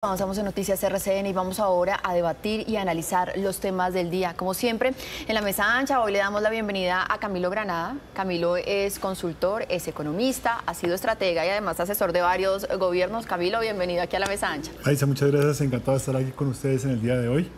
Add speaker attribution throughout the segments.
Speaker 1: Avanzamos en Noticias RCN y vamos ahora a debatir y analizar los temas del día. Como siempre, en la mesa ancha, hoy le damos la bienvenida a Camilo Granada. Camilo es consultor, es economista, ha sido estratega y además asesor de varios gobiernos. Camilo, bienvenido aquí a la mesa ancha.
Speaker 2: Aisa, muchas gracias, encantado de estar aquí con ustedes en el día de hoy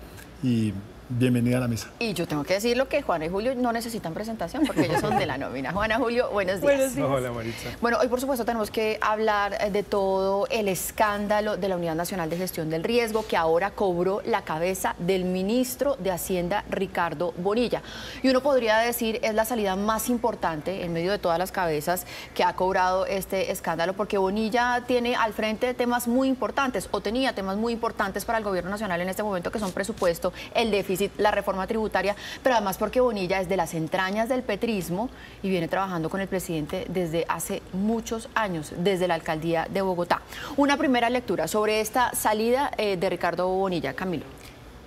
Speaker 2: y bienvenida a la mesa.
Speaker 1: Y yo tengo que decirlo que Juana y Julio no necesitan presentación porque ellos son de la nómina. Juana, Julio, buenos días.
Speaker 3: Buenos días. Hola, Maritza.
Speaker 1: Bueno, hoy por supuesto tenemos que hablar de todo el escándalo de la Unidad Nacional de Gestión del Riesgo que ahora cobró la cabeza del ministro de Hacienda, Ricardo Bonilla. Y uno podría decir es la salida más importante en medio de todas las cabezas que ha cobrado este escándalo, porque Bonilla tiene al frente temas muy importantes o tenía temas muy importantes para el gobierno nacional en este momento, que son presupuesto, el déficit, la reforma tributaria, pero además porque Bonilla es de las entrañas del petrismo y viene trabajando con el presidente desde hace muchos años, desde la alcaldía de Bogotá. Una primera lectura sobre esta salida de Ricardo Bonilla. Camilo.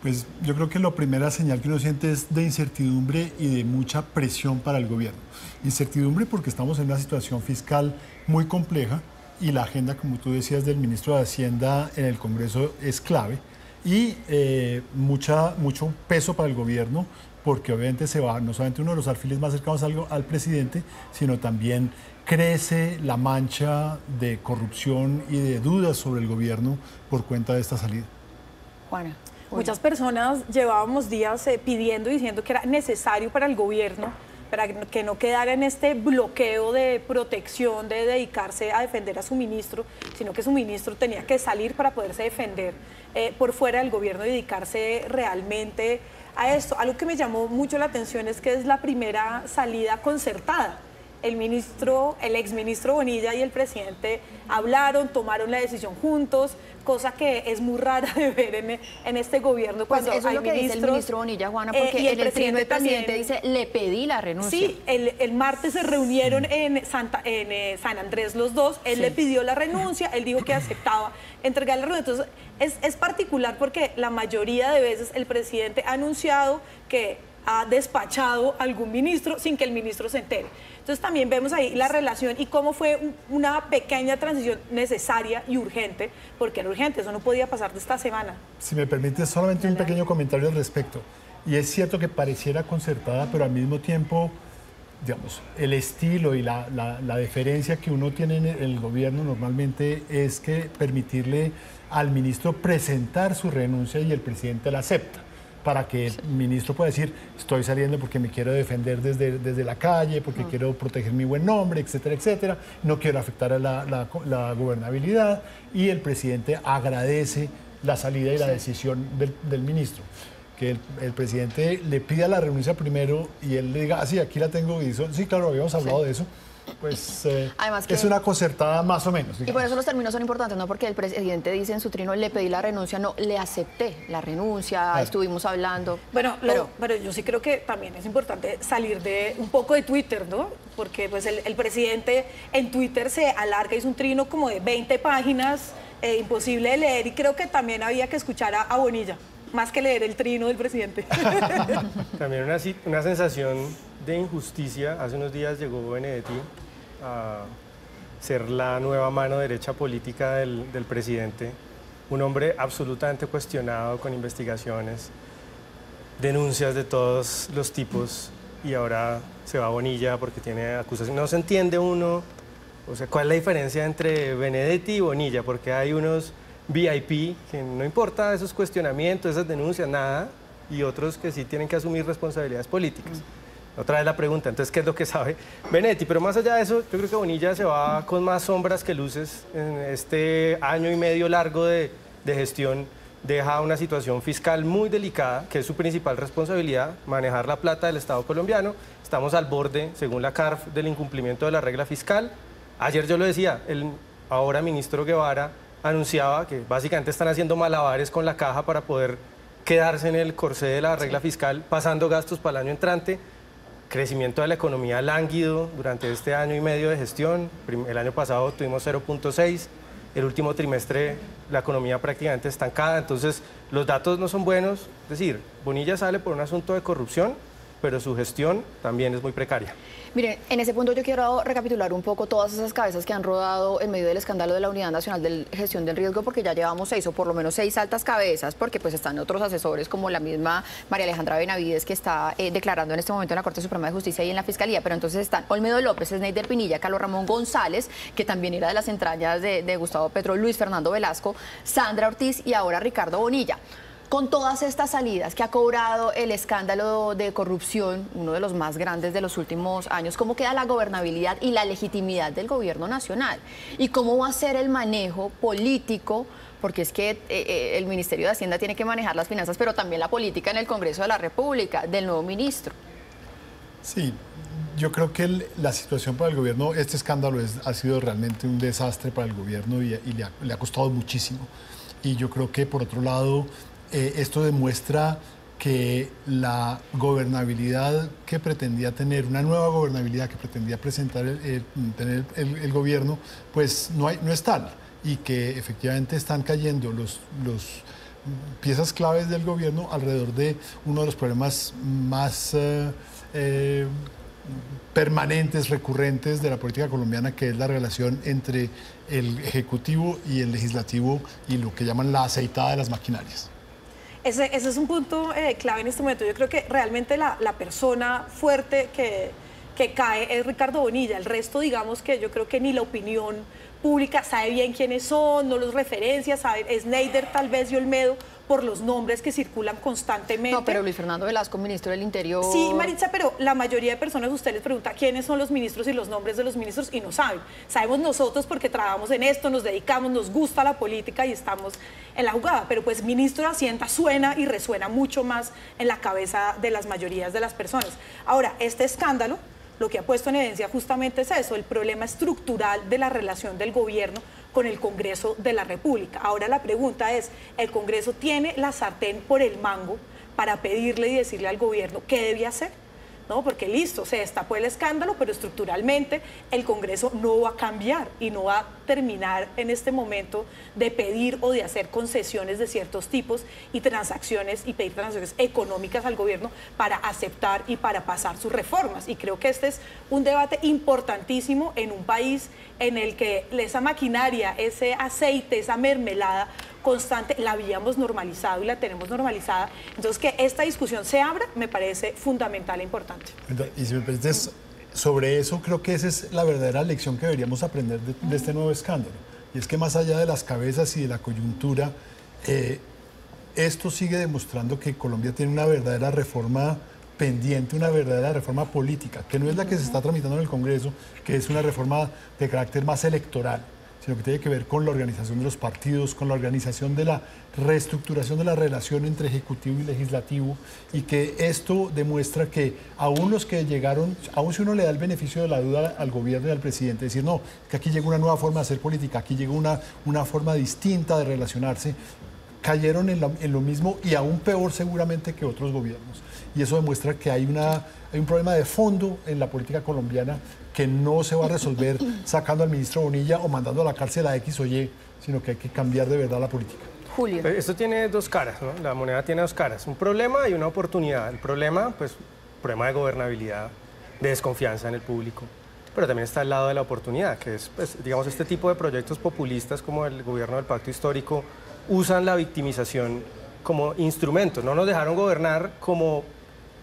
Speaker 2: Pues yo creo que la primera señal que uno siente es de incertidumbre y de mucha presión para el gobierno. Incertidumbre porque estamos en una situación fiscal muy compleja y la agenda, como tú decías, del ministro de Hacienda en el Congreso es clave. Y mucho peso para el gobierno, porque obviamente se va no solamente uno de los alfiles más cercanos al presidente, sino también crece la mancha de corrupción y de dudas sobre el gobierno por cuenta de esta salida.
Speaker 1: Juana.
Speaker 3: Muchas personas llevábamos días pidiendo y diciendo que era necesario para el gobierno, para que no quedara en este bloqueo de protección, de dedicarse a defender a su ministro, sino que su ministro tenía que salir para poderse defender por fuera del gobierno y dedicarse realmente a esto. Algo que me llamó mucho la atención es que es la primera salida concertada. El exministro Bonilla y el presidente hablaron, tomaron la decisión juntos, cosa que es muy rara de ver en este gobierno.
Speaker 1: Pues
Speaker 3: cuando
Speaker 1: eso es lo que dice el ministro Bonilla, Juana, porque
Speaker 3: y
Speaker 1: el presidente
Speaker 3: también
Speaker 1: dice, le pedí la renuncia.
Speaker 3: Sí, el martes se reunieron en San Andrés los dos, él le pidió la renuncia, él dijo que aceptaba entregar la renuncia. Entonces es particular porque la mayoría de veces el presidente ha anunciado que ha despachado a algún ministro sin que el ministro se entere. Entonces también vemos ahí la relación y cómo fue una pequeña transición necesaria y urgente, porque era urgente, eso no podía pasar de esta semana.
Speaker 2: Si me permite, solamente un pequeño comentario al respecto. Y es cierto que pareciera concertada, pero al mismo tiempo, digamos, el estilo y la deferencia que uno tiene en el gobierno normalmente es que permitirle al ministro presentar su renuncia y el presidente la acepta, para que el ministro pueda decir, estoy saliendo porque me quiero defender desde la calle, porque quiero proteger mi buen nombre, etcétera, etcétera, no quiero afectar a la gobernabilidad, y el presidente agradece la salida y la decisión del ministro. Que el presidente le pida la renuncia primero y él le diga, ah, sí, aquí la tengo, y dice, sí, claro, habíamos hablado de eso. Pues además es una concertada más o menos. Digamos.
Speaker 1: Y por eso los términos son importantes, no porque el presidente dice en su trino, le pedí la renuncia, no, le acepté la renuncia, estuvimos hablando.
Speaker 3: Bueno, pero yo sí creo que también es importante salir de un poco de Twitter, ¿no? Porque pues el presidente en Twitter se alarga, hizo un trino como de 20 páginas, imposible de leer, y creo que también había que escuchar a Bonilla, más que leer el trino del presidente.
Speaker 4: También una sensación de injusticia. Hace unos días llegó Benedetti a ser la nueva mano derecha política del presidente, un hombre absolutamente cuestionado con investigaciones, denuncias de todos los tipos, y ahora se va a Bonilla porque tiene acusaciones. No se entiende uno, o sea, ¿cuál es la diferencia entre Benedetti y Bonilla? Porque hay unos VIP que no importa esos cuestionamientos, esas denuncias, nada, y otros que sí tienen que asumir responsabilidades políticas. Otra vez la pregunta, entonces, ¿qué es lo que sabe Benedetti? Pero más allá de eso, yo creo que Bonilla se va con más sombras que luces en este año y medio largo de gestión. Deja una situación fiscal muy delicada, que es su principal responsabilidad, manejar la plata del Estado colombiano. Estamos al borde, según la CARF, del incumplimiento de la regla fiscal. Ayer yo lo decía, el ahora ministro Guevara anunciaba que básicamente están haciendo malabares con la caja para poder quedarse en el corsé de la regla fiscal, pasando gastos para el año entrante. Crecimiento de la economía lánguido durante este año y medio de gestión. El año pasado tuvimos 0.6, el último trimestre la economía prácticamente estancada, entonces los datos no son buenos. Es decir, Bonilla sale por un asunto de corrupción pero su gestión también es muy precaria.
Speaker 1: Miren, en ese punto yo quiero recapitular un poco todas esas cabezas que han rodado en medio del escándalo de la Unidad Nacional de Gestión del Riesgo, porque ya llevamos 6 o por lo menos 6 altas cabezas, porque pues están otros asesores como la misma María Alejandra Benavides, que está declarando en este momento en la Corte Suprema de Justicia y en la Fiscalía, pero entonces están Olmedo López, Sneider Pinilla, Carlos Ramón González, que también era de las entrañas de Gustavo Petro, Luis Fernando Velasco, Sandra Ortiz y ahora Ricardo Bonilla. Con todas estas salidas que ha cobrado el escándalo de corrupción, uno de los más grandes de los últimos años, ¿cómo queda la gobernabilidad y la legitimidad del gobierno nacional? ¿Y cómo va a ser el manejo político? Porque es que el Ministerio de Hacienda tiene que manejar las finanzas, pero también la política en el Congreso de la República, del nuevo ministro.
Speaker 2: Sí, yo creo que la situación para el gobierno, este escándalo ha sido realmente un desastre para el gobierno y le ha costado muchísimo. Y yo creo que, por otro lado, esto demuestra que la gobernabilidad que pretendía tener, una nueva gobernabilidad que pretendía presentar tener el gobierno, pues no es tal, y que efectivamente están cayendo los piezas claves del gobierno alrededor de uno de los problemas más permanentes, recurrentes de la política colombiana, que es la relación entre el Ejecutivo y el Legislativo y lo que llaman la aceitada de las maquinarias.
Speaker 3: Ese es un punto clave en este momento. Yo creo que realmente la persona fuerte que cae es Ricardo Bonilla. El resto, digamos que yo creo que ni la opinión pública sabe bien quiénes son, no los referencia, sabe Sneider tal vez y Olmedo por los nombres que circulan constantemente.
Speaker 1: No, pero Luis Fernando Velasco, ministro del Interior...
Speaker 3: Sí, Maritza, pero la mayoría de personas, usted les pregunta quiénes son los ministros y los nombres de los ministros y no saben. Sabemos nosotros porque trabajamos en esto, nos dedicamos, nos gusta la política y estamos en la jugada, pero pues ministro de Hacienda suena y resuena mucho más en la cabeza de las mayorías de las personas. Ahora, este escándalo lo que ha puesto en evidencia justamente es eso, el problema estructural de la relación del gobierno con el Congreso de la República. Ahora la pregunta es, ¿el Congreso tiene la sartén por el mango para pedirle y decirle al gobierno qué debe hacer? ¿No? Porque listo, se destapó el escándalo, pero estructuralmente el Congreso no va a cambiar y no va a terminar en este momento de pedir o de hacer concesiones de ciertos tipos y transacciones y pedir transacciones económicas al gobierno para aceptar y para pasar sus reformas. Y creo que este es un debate importantísimo en un país en el que esa maquinaria, ese aceite, esa mermelada constante, la habíamos normalizado y la tenemos normalizada. Entonces, que esta discusión se abra me parece fundamental e importante.
Speaker 2: Y si me permites, sobre eso creo que esa es la verdadera lección que deberíamos aprender de este nuevo escándalo. Y es que más allá de las cabezas y de la coyuntura, esto sigue demostrando que Colombia tiene una verdadera reforma pendiente, una verdadera reforma política, que no es la que se está tramitando en el Congreso, que es una reforma de carácter más electoral, sino que tiene que ver con la organización de los partidos, con la organización de la reestructuración de la relación entre Ejecutivo y Legislativo, y que esto demuestra que aún los que llegaron, aún si uno le da el beneficio de la duda al gobierno y al presidente, decir, no, que aquí llega una nueva forma de hacer política, aquí llega una forma distinta de relacionarse, cayeron en lo mismo y aún peor seguramente que otros gobiernos. Y eso demuestra que hay un problema de fondo en la política colombiana que no se va a resolver sacando al ministro Bonilla o mandando a la cárcel a X o Y, sino que hay que cambiar de verdad la política.
Speaker 1: Julio.
Speaker 4: Esto tiene dos caras, ¿no? La moneda tiene dos caras, un problema y una oportunidad. El problema, pues, problema de gobernabilidad, de desconfianza en el público, pero también está al lado de la oportunidad, que es, pues, digamos, este tipo de proyectos populistas como el gobierno del Pacto Histórico usan la victimización como instrumento. No nos dejaron gobernar como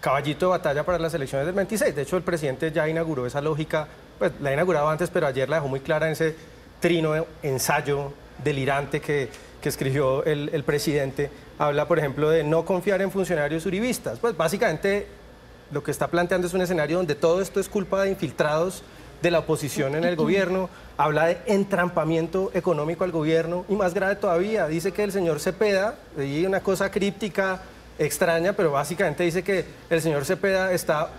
Speaker 4: caballito de batalla para las elecciones del 26. De hecho, el presidente ya inauguró esa lógica, pues la ha inaugurado antes, pero ayer la dejó muy clara en ese trino ensayo delirante que escribió el presidente. Habla, por ejemplo, de no confiar en funcionarios uribistas. Pues básicamente lo que está planteando es un escenario donde todo esto es culpa de infiltrados de la oposición en el gobierno. Habla de entrampamiento económico al gobierno y más grave todavía, dice que el señor Cepeda, y una cosa críptica, extraña, pero básicamente dice que el señor Cepeda está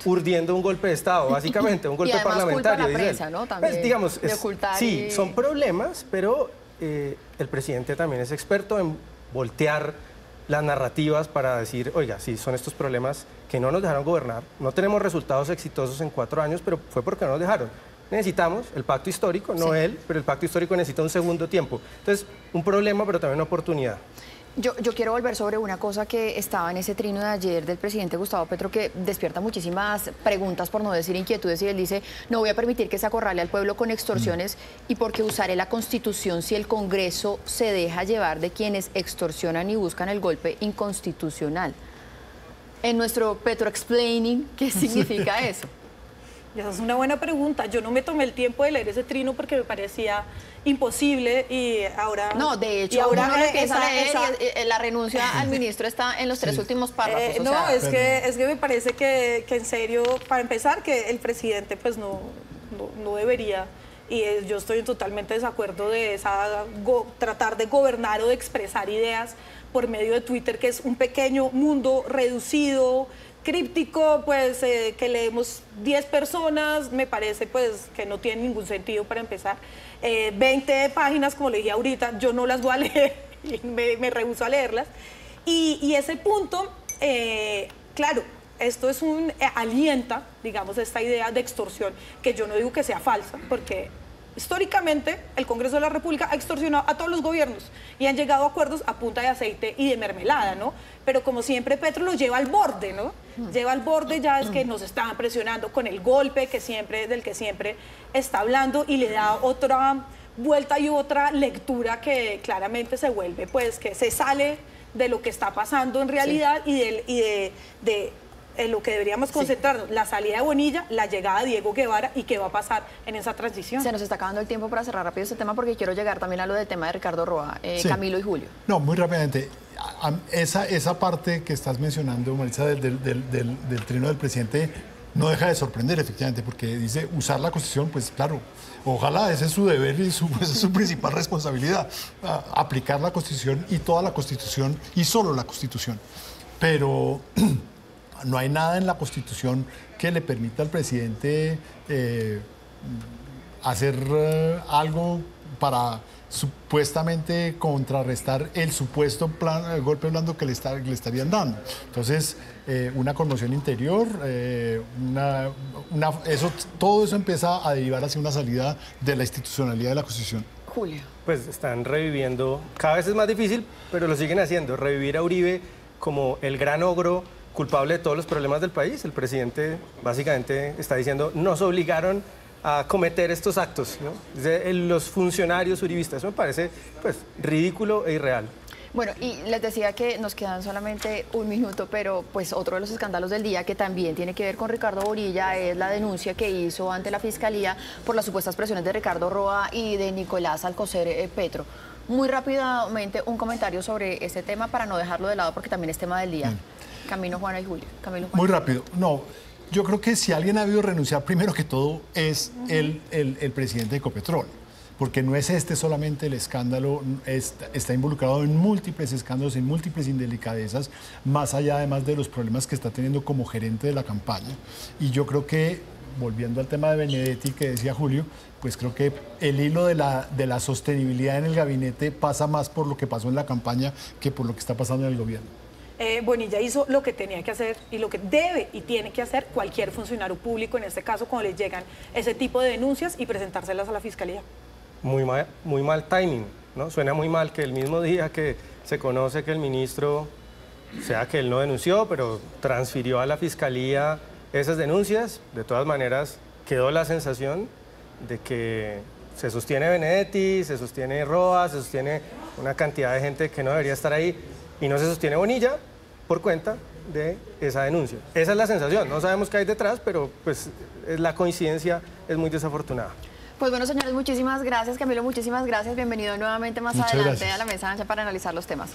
Speaker 4: urdiendo un golpe de Estado, básicamente, un golpe parlamentario.
Speaker 1: La prensa, ¿no? También
Speaker 4: pues, digamos,
Speaker 1: de ocultar
Speaker 4: sí, son problemas, pero el presidente también es experto en voltear las narrativas para decir, oiga, sí, son estos problemas que no nos dejaron gobernar, no tenemos resultados exitosos en 4 años, pero fue porque no nos dejaron. Necesitamos el pacto histórico, no él, pero el pacto histórico necesita un segundo tiempo. Entonces, un problema, pero también una oportunidad.
Speaker 1: Yo quiero volver sobre una cosa que estaba en ese trino de ayer del presidente Gustavo Petro que despierta muchísimas preguntas, por no decir inquietudes, y él dice: no voy a permitir que se acorrale al pueblo con extorsiones y porque usaré la Constitución si el Congreso se deja llevar de quienes extorsionan y buscan el golpe inconstitucional. En nuestro Petro Explaining, ¿qué significa eso?
Speaker 3: Esa es una buena pregunta. Yo no me tomé el tiempo de leer ese trino porque me parecía imposible y ahora...
Speaker 1: No, de hecho, ahora uno lo empieza a leer y la renuncia al ministro está en los tres últimos párrafos.
Speaker 3: No, sea, es que me parece que en serio, para empezar, que el presidente pues no debería, y yo estoy en totalmente desacuerdo de tratar de gobernar o de expresar ideas por medio de Twitter, que es un pequeño mundo reducido, críptico, pues que leemos 10 personas, me parece pues que no tiene ningún sentido para empezar. 20 páginas, como le dije ahorita, yo no las voy a leer, me rehúso a leerlas. Y ese punto, claro, esto es alienta, digamos, esta idea de extorsión, que yo no digo que sea falsa, porque históricamente el Congreso de la República ha extorsionado a todos los gobiernos y han llegado a acuerdos a punta de aceite y de mermelada, ¿no? Pero como siempre Petro lo lleva al borde, ¿no? Lleva al borde, ya es que nos estaban presionando con el golpe del que siempre está hablando, y le da otra vuelta y otra lectura que claramente se vuelve, pues, que se sale de lo que está pasando en realidad, sí, y de en lo que deberíamos concentrarnos, sí, la salida de Bonilla, la llegada de Diego Guevara y qué va a pasar en esa transición.
Speaker 1: Se nos está acabando el tiempo para cerrar rápido este tema porque quiero llegar también a lo del tema de Ricardo Roa, sí, Camilo y Julio.
Speaker 2: No, muy rápidamente. Esa parte que estás mencionando, Maritza, del trino del presidente, no deja de sorprender, efectivamente, porque dice usar la Constitución, pues claro, ojalá, ese es su deber y esa es su principal responsabilidad, aplicar la Constitución y toda la Constitución y solo la Constitución. Pero no hay nada en la Constitución que le permita al presidente hacer algo para supuestamente contrarrestar el supuesto el golpe blando que le estarían dando. Entonces, una conmoción interior, todo eso empieza a derivar hacia una salida de la institucionalidad de la Constitución.
Speaker 1: Julio.
Speaker 4: Pues están reviviendo, cada vez es más difícil, pero lo siguen haciendo, revivir a Uribe como el gran ogro culpable de todos los problemas del país. El presidente básicamente está diciendo: nos obligaron a cometer estos actos, ¿no? Los funcionarios uribistas. Eso me parece pues ridículo e irreal.
Speaker 1: Bueno, y les decía que nos quedan solamente un minuto, pero pues otro de los escándalos del día que también tiene que ver con Ricardo Bonilla es la denuncia que hizo ante la Fiscalía por las supuestas presiones de Ricardo Roa y de Nicolás Alcocer Petro. Muy rápidamente un comentario sobre este tema para no dejarlo de lado porque también es tema del día. Camilo, Juana y Julio. Camilo, Juana.
Speaker 2: Muy rápido. No, yo creo que si alguien ha habido renunciar, primero que todo es el presidente de Ecopetrol, porque no es solamente el escándalo, está involucrado en múltiples escándalos, en múltiples indelicadezas, más allá además de los problemas que está teniendo como gerente de la campaña. Y yo creo que, volviendo al tema de Benedetti que decía Julio, pues creo que el hilo de la sostenibilidad en el gabinete pasa más por lo que pasó en la campaña que por lo que está pasando en el gobierno.
Speaker 3: Bonilla hizo lo que tenía que hacer y lo que debe y tiene que hacer cualquier funcionario público, en este caso cuando les llegan ese tipo de denuncias, y presentárselas a la Fiscalía.
Speaker 4: Muy mal timing, ¿no? Suena muy mal que el mismo día que se conoce que el ministro, sea que él no denunció, pero transfirió a la Fiscalía esas denuncias, de todas maneras quedó la sensación de que se sostiene Benedetti, se sostiene Roa, se sostiene una cantidad de gente que no debería estar ahí, y no se sostiene Bonilla por cuenta de esa denuncia. Esa es la sensación, no sabemos qué hay detrás, pero pues la coincidencia es muy desafortunada.
Speaker 1: Pues bueno, señores, muchísimas gracias. Camilo, muchísimas gracias. Bienvenido nuevamente más adelante a la mesa ancha para analizar los temas.